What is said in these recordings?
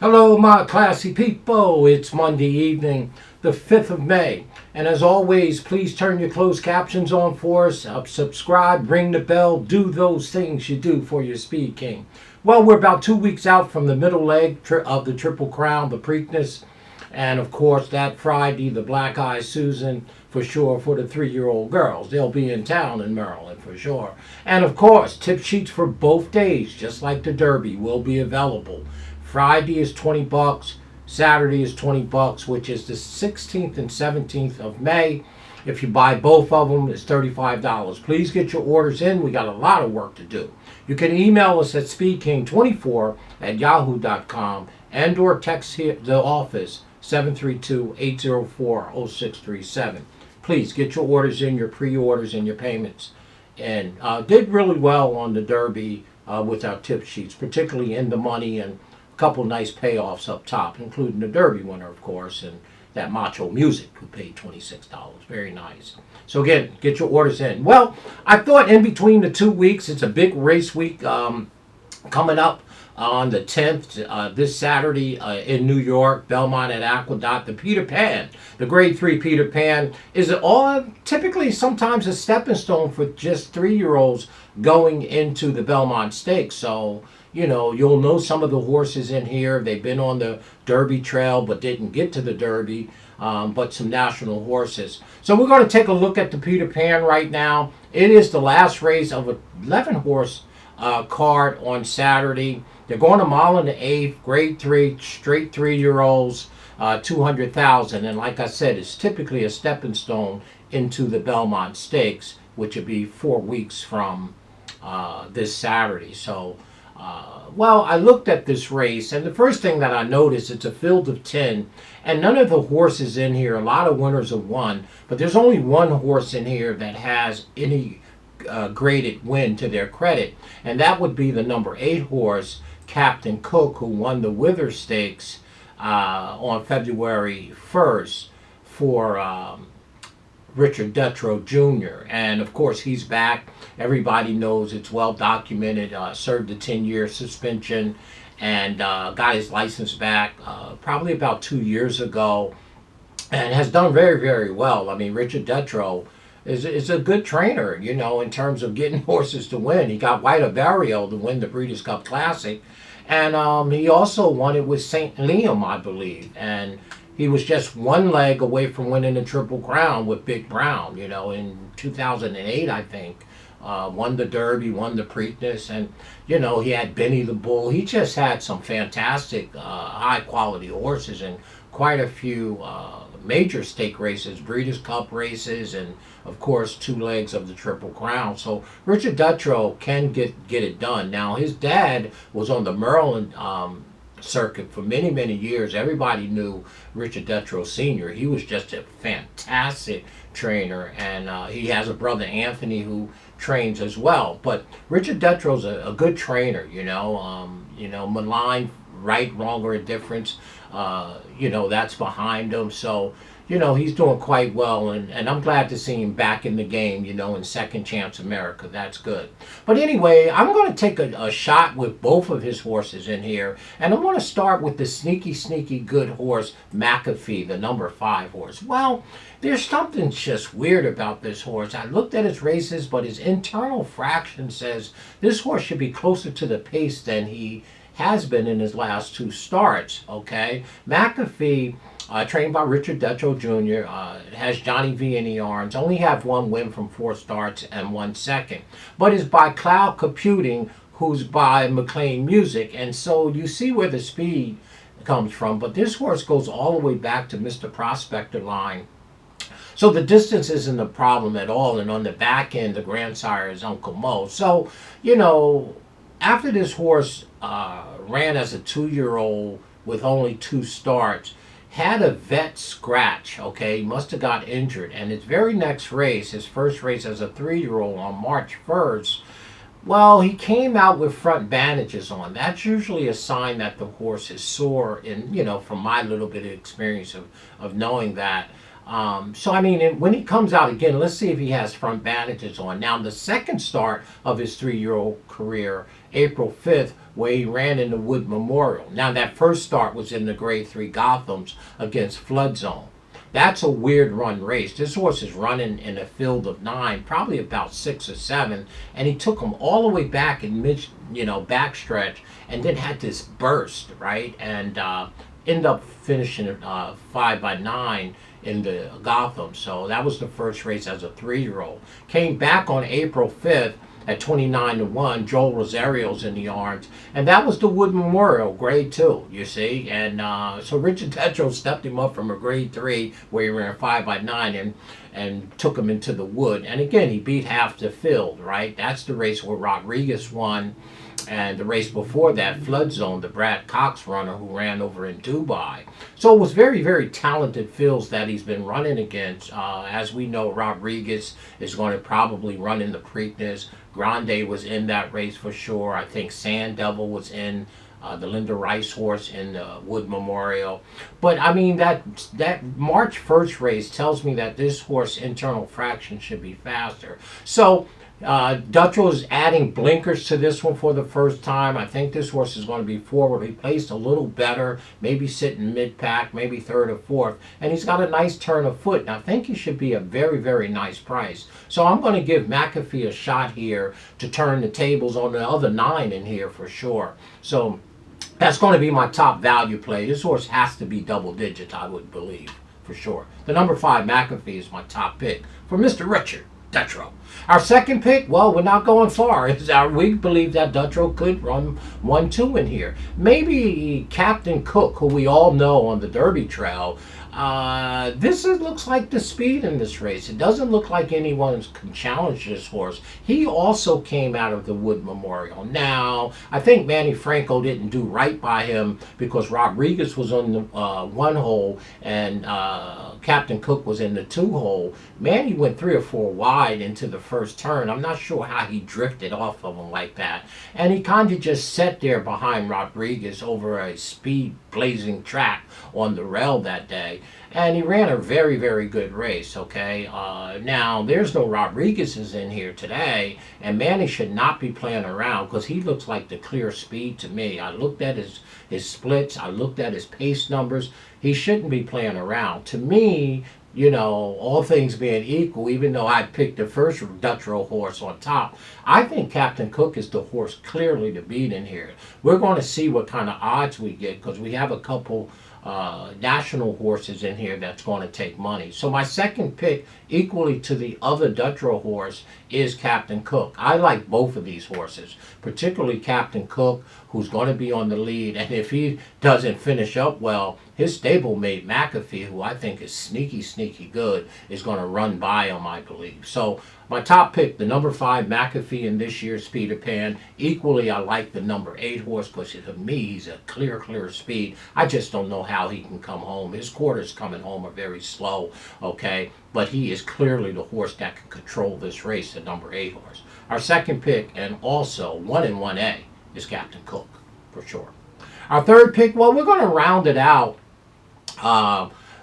Hello, my classy people. It's Monday evening, the 5th of May. And as always, please turn your closed captions on for us. Subscribe, ring the bell, do those things you do for your SpeedKing. Well, we're about 2 weeks out from the middle leg of the Triple Crown, the Preakness. And of course, that Friday, the Black Eyed Susan, for sure, for the 3-year-old girls. They'll be in town in Maryland, for sure. And of course, tip sheets for both days, just like the Derby, will be available. Friday is $20, Saturday is $20, which is the 16th and 17th of May. If you buy both of them, it's $35. Please get your orders in. We got a lot of work to do. You can email us at speedking24@yahoo.com and or text here, the office 732-804-0637. Please get your orders in, your pre-orders, and your payments. And did really well on the Derby with our tip sheets, particularly in the money and couple nice payoffs up top, including the Derby winner, of course, and that Macho Music, who paid $26. Very nice. So again, get your orders in. Well, I thought in between the 2 weeks, it's a big race week coming up on the 10th, this Saturday in New York, Belmont at Aqueduct. The Peter Pan, the Grade 3 Peter Pan, is all typically sometimes a stepping stone for just 3-year-olds going into the Belmont Stakes. So, you know, you'll know some of the horses in here. They've been on the Derby trail but didn't get to the Derby, but some national horses. So we're going to take a look at the Peter Pan right now. It is the last race of an 11-horse card on Saturday. They're going a mile and an eighth, Grade 3, straight 3-year-olds, 200,000. And like I said, it's typically a stepping stone into the Belmont Stakes, which will be 4 weeks from this Saturday. So, well, I looked at this race, and the first thing that I noticed, it's a field of 10, and none of the horses in here, a lot of winners have won, but there's only one horse in here that has any graded win to their credit, and that would be the number 8 horse, Captain Cook, who won the Wither Stakes on February 1st for Richard Dutrow Jr. And of course, he's back. Everybody knows, it's well documented. Served a 10-year suspension and got his license back probably about 2 years ago, and has done very, very well. I mean, Richard Dutrow is a good trainer, you know, in terms of getting horses to win. He got White Barrio to win the Breeders' Cup Classic, and he also won it with St. Liam, I believe. And he was just one leg away from winning the Triple Crown with Big Brown, you know, in 2008, I think. Won the Derby, won the Preakness, and, you know, he had Benny the Bull. He just had some fantastic high-quality horses and quite a few major stake races, Breeders' Cup races, and, of course, 2 legs of the Triple Crown. So Richard Dutrow can get it done. Now, his dad was on the Maryland circuit for many, many years. Everybody knew Richard Dutrow Sr. He was just a fantastic trainer, and he has a brother, Anthony, who trains as well. But Richard Dutrow's a good trainer, you know, maligned, right, wrong, or indifference, you know, that's behind him. So, you know, he's doing quite well, and I'm glad to see him back in the game, you know, in Second Chance America. That's good. But anyway, I'm going to take a shot with both of his horses in here, and I'm going to start with the sneaky, sneaky good horse, McAfee, the number 5 horse. Well, there's something just weird about this horse. I looked at his races, but his internal fraction says this horse should be closer to the pace than he has been in his last 2 starts, okay? McAfee, trained by Richard Dutrow Jr., has Johnny V in the arms, only have 1 win from 4 starts and 1 second, but is by Cloud Computing, who's by McLean Music, and so you see where the speed comes from. But this horse goes all the way back to Mr. Prospector line. So the distance isn't a problem at all, and on the back end, the grandsire is Uncle Mo. So, you know, after this horse ran as a 2-year-old with only 2 starts, had a vet scratch, okay, he must have got injured, and his very next race, his first race as a 3-year-old on March 1st, well, he came out with front bandages on. That's usually a sign that the horse is sore, and, you know, from my little bit of experience of knowing that. So, I mean, when he comes out again, let's see if he has front bandages on. Now, the second start of his 3-year-old career, April 5th, where he ran in the Wood Memorial. Now, that first start was in the Grade 3 Gothams against Flood Zone. That's a weird run race. This horse is running in a field of 9, probably about 6 or 7, and he took him all the way back in mid, backstretch, and then had this burst, right? And end up finishing 5x9 in the Gotham. So that was the first race as a 3-year-old. Came back on April 5th at 29-1. Joel Rosario's in the arms, and that was the Wood Memorial, Grade 2. You see, and so Richard Dutrow stepped him up from a Grade 3 where he ran 5x9 and took him into the Wood. And again, he beat half the field. Right, that's the race where Rodriguez won. And the race before that, Flood Zone, the Brad Cox runner who ran over in Dubai. So it was very, very talented fields that he's been running against. As we know, Rodriguez is going to probably run in the Preakness. Grande was in that race for sure. I think Sand Devil was in the Linda Rice horse in the Wood Memorial. But I mean, that March 1st race tells me that this horse internal fraction should be faster. So Dutrow is adding blinkers to this one for the first time. I think this horse is going to be forwardly placed a little better, maybe sitting mid-pack, maybe 3rd or 4th. And he's got a nice turn of foot. And I think he should be a very, very nice price. So I'm going to give McAfee a shot here to turn the tables on the other 9 in here for sure. So that's going to be my top value play. This horse has to be double digits, I would believe, for sure. The number 5 McAfee is my top pick for Mr. Richard Dutrow. Our second pick, well, we're not going far. We believe that Dutrow could run 1-2 in here. Maybe Captain Cook, who we all know on the Derby Trail. Looks like the speed in this race. It doesn't look like anyone can challenge this horse. He also came out of the Wood Memorial. Now, I think Manny Franco didn't do right by him because Rodriguez was on the 1 hole and Captain Cook was in the 2 hole. Manny went 3 or 4 wide into the first turn. I'm not sure how he drifted off of him like that. And he kind of just sat there behind Rodriguez over a speed blazing track on the rail that day. And he ran a very, very good race, okay? Now, there's no Rodriguez's in here today, and Manny should not be playing around because he looks like the clear speed to me. I looked at his splits. I looked at his pace numbers. He shouldn't be playing around. To me, all things being equal, even though I picked the first Dutrow horse on top, I think Captain Cook is the horse clearly to beat in here. We're going to see what kind of odds we get because we have a couple national horses in here that's going to take money. So my second pick, equally to the other Dutrow horse, is Captain Cook. I like both of these horses, particularly Captain Cook, who's going to be on the lead. And if he doesn't finish up well, his stablemate McAfee, who I think is sneaky, sneaky good, is going to run by him, I believe. So my top pick, the number 5 McAfee in this year's Peter Pan. Equally, I like the number 8 horse because to me, he's a clear speed. I just don't know how he can come home. His quarters coming home are very slow, okay? But he is clearly the horse that can control this race, the number 8 horse. Our second pick, and also 1 in 1A, is Captain Cook, for sure. Our third pick, well, we're going to round it out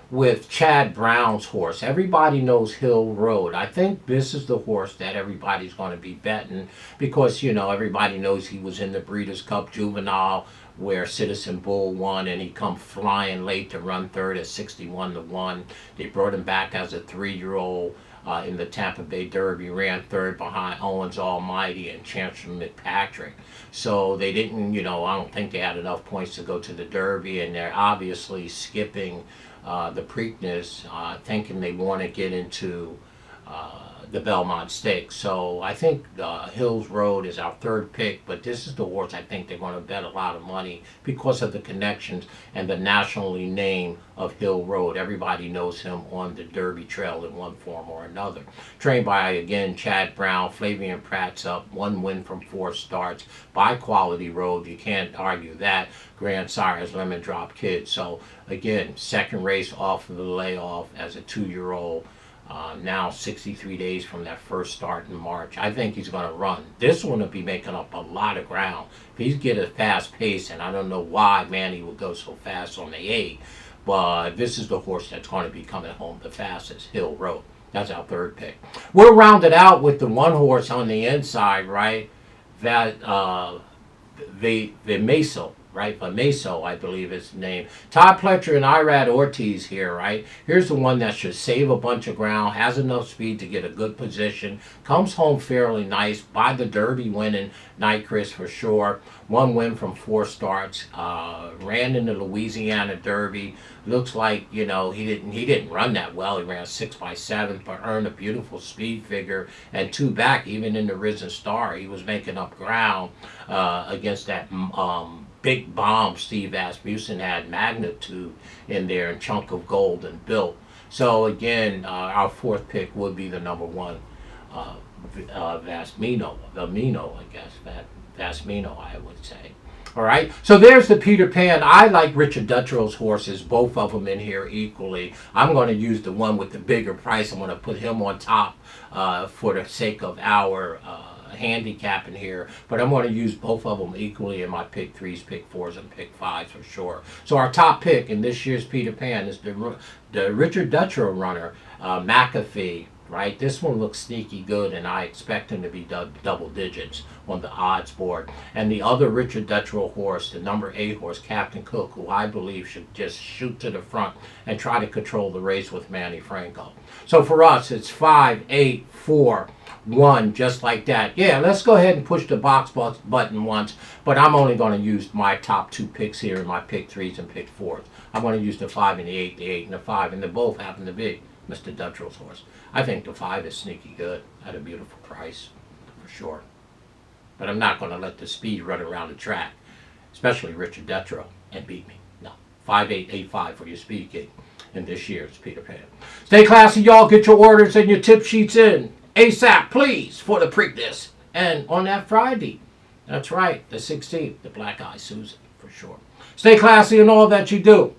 with Chad Brown's horse. Everybody knows Hill Road. I think this is the horse that everybody's going to be betting because, everybody knows he was in the Breeders' Cup Juvenile where Citizen Bull won and he come flying late to run 3rd at 61-1. They brought him back as a 3-year-old in the Tampa Bay Derby, ran 3rd behind Owens Almighty and Chancellor McPatrick. So they didn't, I don't think they had enough points to go to the Derby, and they're obviously skipping the Preakness, thinking they want to get into the Belmont Stakes. So I think Hills Road is our third pick, but this is the horse I think they're going to bet a lot of money because of the connections and the nationally name of Hill Road. Everybody knows him on the Derby Trail in one form or another. Trained by, again, Chad Brown. Flavian Pratt's up, 1 win from 4 starts by Quality Road. You can't argue that. Grandsire's Lemon Drop Kid. So, again, second race off of the layoff as a 2-year-old. Now 63 days from that first start in March. I think he's going to run. This one will be making up a lot of ground. If he's get a fast pace, and I don't know why Manny would go so fast on the 8, but this is the horse that's going to be coming home the fastest, Hill Road. That's our third pick. We'll round it out with the one horse on the inside, right? That the Meso, right? Meso, I believe is the name. Todd Pletcher and Irad Ortiz here, right? Here's the one that should save a bunch of ground, has enough speed to get a good position, comes home fairly nice, by the Derby winning Night Chris for sure. 1 win from 4 starts, ran in the Louisiana Derby. Looks like, you know, he didn't run that well. He ran 6x7, but earned a beautiful speed figure and 2 back. Even in the Risen Star, he was making up ground against that big bomb Steve Asmussen had, Magnitude in there, and Chunk of Gold and Built. So again, our 4th pick would be the number 1, Vasmino, I guess, Vasmino, I would say. All right, so there's the Peter Pan. I like Richard Dutrow's horses, both of them in here equally. I'm going to use the one with the bigger price. I'm going to put him on top for the sake of our handicapping here, but I'm going to use both of them equally in my pick 3s, pick 4s, and pick 5s for sure. So our top pick in this year's Peter Pan is the Richard Dutrow runner, McAfee. Right, this one looks sneaky good, and I expect him to be double digits on the odds board. And the other Richard Dutrow horse, the number 8 horse, Captain Cook, who I believe should just shoot to the front and try to control the race with Manny Franco. So for us, it's 5, 8, 4, 1, just like that. Yeah, let's go ahead and push the box button once, but I'm only going to use my top 2 picks here in my pick 3s and pick 4s. I'm going to use the 5 and the 8, the 8 and the 5, and they both happen to be Mr. Dutrow's horse. I think the 5 is sneaky good at a beautiful price, for sure. But I'm not going to let the speed run around the track, especially Richard Dutrow, and beat me. No. 5885 for your SpeedKing in this year's Peter Pan. Stay classy, y'all. Get your orders and your tip sheets in ASAP, please, for the Preakness. And on that Friday, that's right, the 16th, the Black Eye Susan, for sure. Stay classy in all that you do.